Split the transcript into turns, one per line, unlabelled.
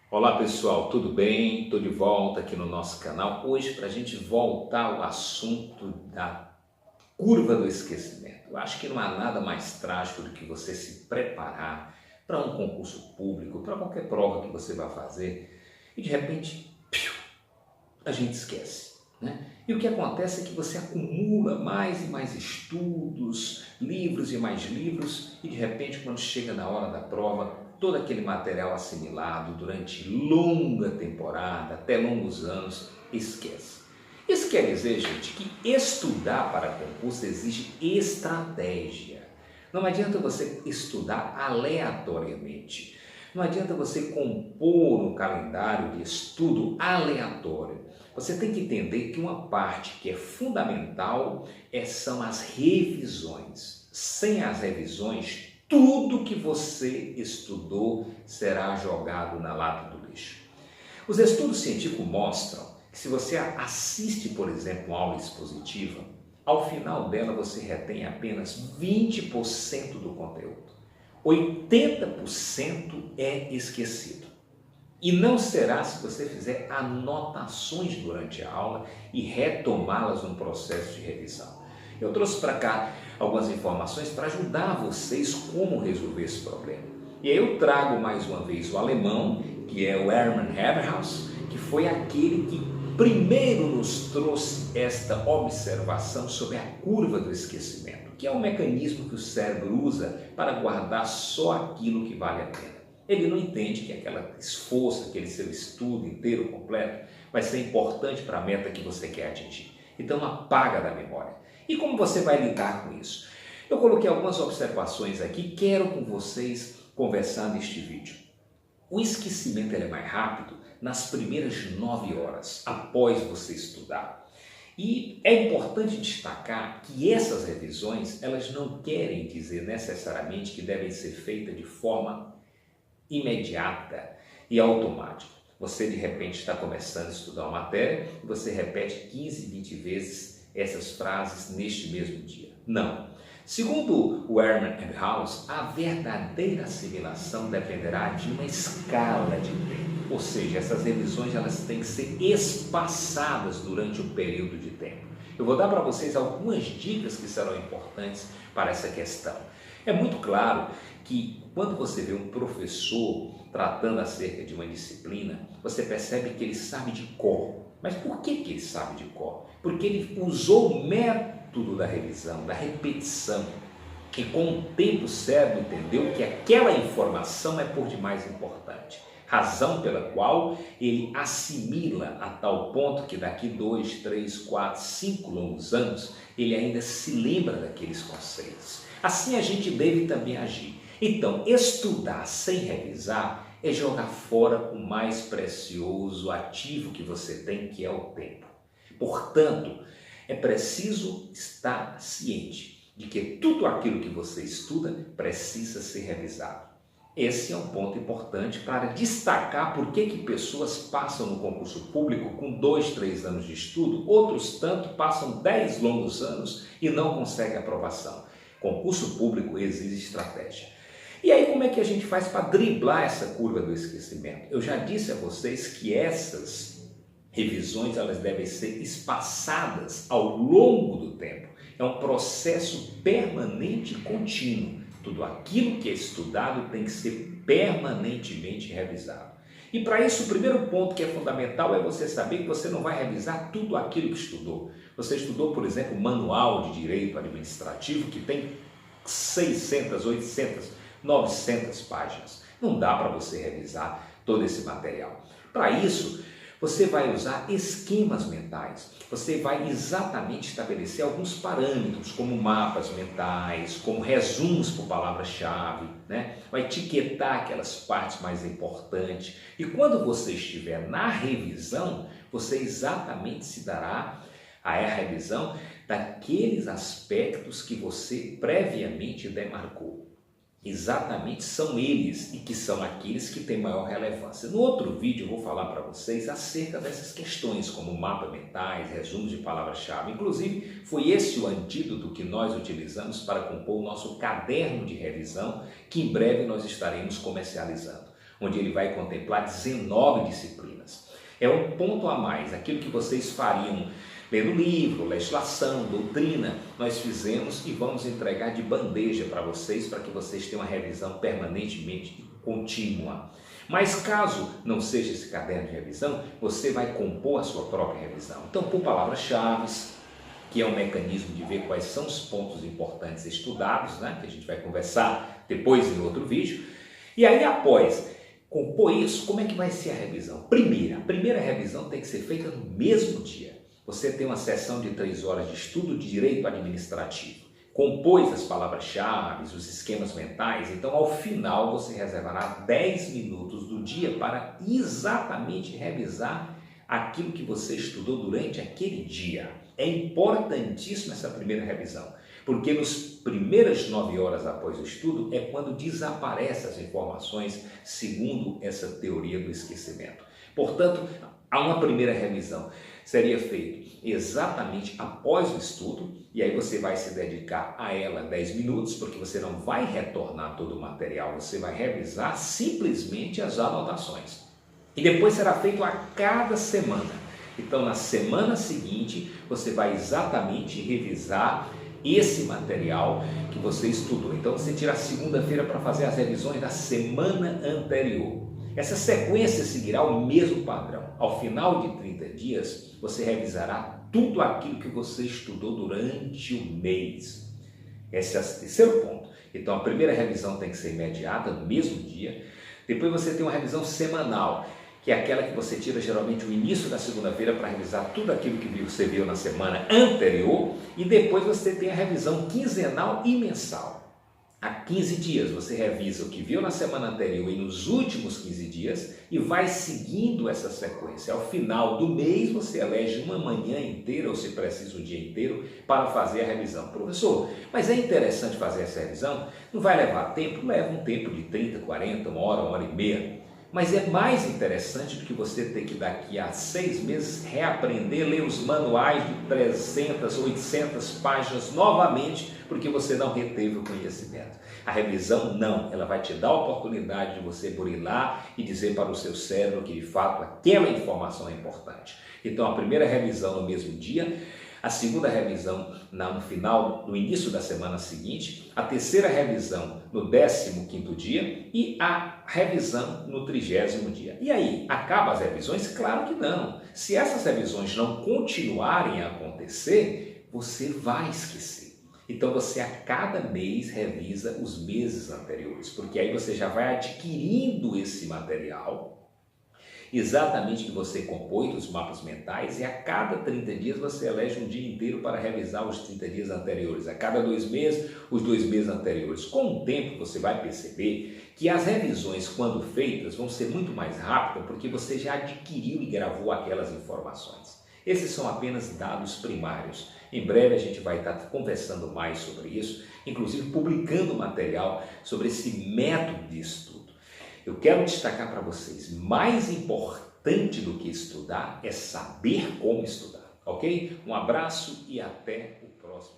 Olá pessoal, tudo bem? Estou de volta aqui no nosso canal hoje para a gente voltar ao assunto da curva do esquecimento. Eu acho que não há nada mais trágico do que você se preparar para um concurso público, para qualquer prova que você vai fazer e de repente a gente esquece, né? E o que acontece é que você acumula mais e mais estudos, livros e mais livros e de repente quando chega na hora da prova todo aquele material assimilado durante longa temporada, até longos anos, esquece. Isso quer dizer, gente, que estudar para concurso exige estratégia. Não adianta você estudar aleatoriamente. Não adianta você compor um calendário de estudo aleatório. Você tem que entender que uma parte que é fundamental são as revisões. Sem as revisões, tudo que você estudou será jogado na lata do lixo. Os estudos científicos mostram que se você assiste, por exemplo, uma aula expositiva, ao final dela você retém apenas 20% do conteúdo. 80% é esquecido. E não será se você fizer anotações durante a aula e retomá-las no processo de revisão. Eu trouxe para cá algumas informações para ajudar vocês como resolver esse problema. E aí eu trago mais uma vez o alemão, que é o Hermann Ebbinghaus, que foi aquele que primeiro nos trouxe esta observação sobre a curva do esquecimento, que é um mecanismo que o cérebro usa para guardar só aquilo que vale a pena. Ele não entende que aquele esforço, aquele seu estudo inteiro, completo, vai ser importante para a meta que você quer atingir. Então apaga da memória. E como você vai lidar com isso? Eu coloquei algumas observações aqui, quero com vocês conversar neste vídeo. O esquecimento é mais rápido nas primeiras 9 horas após você estudar. E é importante destacar que essas revisões, elas não querem dizer necessariamente que devem ser feitas de forma imediata e automática. Você de repente está começando a estudar uma matéria e você repete 15, 20 vezes essas frases neste mesmo dia. Não. Segundo o Hermann Ebbinghaus, a verdadeira assimilação dependerá de uma escala de tempo. Ou seja, essas revisões elas têm que ser espaçadas durante um período de tempo. Eu vou dar para vocês algumas dicas que serão importantes para essa questão. É muito claro que quando você vê um professor tratando acerca de uma disciplina, você percebe que ele sabe de cor. Mas por que ele sabe de cor? Porque ele usou o método da revisão, da repetição. E com o tempo o cérebro entendeu que aquela informação é por demais importante. Razão pela qual ele assimila a tal ponto que daqui 2, 3, 4, 5 longos anos, ele ainda se lembra daqueles conceitos. Assim a gente deve também agir. Então, estudar sem revisar é jogar fora o mais precioso ativo que você tem, que é o tempo. Portanto, é preciso estar ciente de que tudo aquilo que você estuda precisa ser revisado. Esse é um ponto importante para destacar por que pessoas passam no concurso público com 2, 3 anos de estudo, outros tanto passam 10 longos anos e não conseguem aprovação. Concurso público exige estratégia. E aí como é que a gente faz para driblar essa curva do esquecimento? Eu já disse a vocês que essas revisões elas devem ser espaçadas ao longo do tempo. É um processo permanente e contínuo. Tudo aquilo que é estudado tem que ser permanentemente revisado. E para isso, o primeiro ponto que é fundamental é você saber que você não vai revisar tudo aquilo que estudou. Você estudou, por exemplo, o Manual de Direito Administrativo, que tem 600, 800, 900 páginas. Não dá para você revisar todo esse material. Para isso, você vai usar esquemas mentais. Você vai exatamente estabelecer alguns parâmetros, como mapas mentais, como resumos por palavra-chave, né? Vai etiquetar aquelas partes mais importantes. E quando você estiver na revisão, você exatamente se dará a revisão daqueles aspectos que você previamente demarcou. Exatamente são eles e que são aqueles que têm maior relevância. No outro vídeo eu vou falar para vocês acerca dessas questões, como mapas mentais, resumos de palavra-chave. Inclusive, foi esse o antídoto que nós utilizamos para compor o nosso caderno de revisão, que em breve nós estaremos comercializando. onde ele vai contemplar 19 disciplinas. É um ponto a mais, aquilo que vocês fariam lendo livro, legislação, doutrina, nós fizemos e vamos entregar de bandeja para vocês, para que vocês tenham uma revisão permanentemente contínua. Mas caso não seja esse caderno de revisão, você vai compor a sua própria revisão. Então, por palavras-chave, que é um mecanismo de ver quais são os pontos importantes estudados, né, que a gente vai conversar depois em outro vídeo. E aí, após compor isso, como é que vai ser a revisão? A primeira revisão tem que ser feita no mesmo dia. Você tem uma sessão de 3 horas de estudo de direito administrativo. Compôs as palavras-chave, os esquemas mentais, então ao final você reservará 10 minutos do dia para exatamente revisar aquilo que você estudou durante aquele dia. É importantíssima essa primeira revisão, porque nas primeiras 9 horas após o estudo é quando desaparecem as informações segundo essa teoria do esquecimento. Portanto, há uma primeira revisão. Seria feito exatamente após o estudo, e aí você vai se dedicar a ela 10 minutos, porque você não vai retornar todo o material, você vai revisar simplesmente as anotações. E depois será feito a cada semana. Então, na semana seguinte, você vai exatamente revisar esse material que você estudou. Então, você tira a segunda-feira para fazer as revisões da semana anterior. Essa sequência seguirá o mesmo padrão. Ao final de 30 dias, você revisará tudo aquilo que você estudou durante o mês. Esse é o terceiro ponto. Então, a primeira revisão tem que ser imediata, no mesmo dia. Depois você tem uma revisão semanal, que é aquela que você tira geralmente o início da segunda-feira para revisar tudo aquilo que você viu na semana anterior. E depois você tem a revisão quinzenal e mensal. Há 15 dias você revisa o que viu na semana anterior e nos últimos 15 dias e vai seguindo essa sequência. Ao final do mês você elege uma manhã inteira, ou se precisa um dia inteiro, para fazer a revisão. Professor, mas é interessante fazer essa revisão? Não vai levar tempo? Leva um tempo de 30, 40, uma hora e meia. Mas é mais interessante do que você ter que daqui a 6 meses reaprender, ler os manuais de 300, 800 páginas novamente, porque você não reteve o conhecimento. A revisão não, ela vai te dar a oportunidade de você burilar e dizer para o seu cérebro que de fato aquela informação é importante. Então a primeira revisão no mesmo dia, a segunda revisão no final, no início da semana seguinte, a terceira revisão no 15º dia e a revisão no 30º dia. E aí, acabam as revisões? Claro que não. Se essas revisões não continuarem a acontecer, você vai esquecer. Então você a cada mês revisa os meses anteriores, porque aí você já vai adquirindo esse material exatamente que você compõe dos mapas mentais, e a cada 30 dias você elege um dia inteiro para revisar os 30 dias anteriores, a cada 2 meses, os 2 meses anteriores. Com o tempo você vai perceber que as revisões, quando feitas, vão ser muito mais rápidas, porque você já adquiriu e gravou aquelas informações. Esses são apenas dados primários. Em breve a gente vai estar conversando mais sobre isso, inclusive publicando material sobre esse método de estudo. Eu quero destacar para vocês, mais importante do que estudar é saber como estudar, ok? Um abraço e até o próximo.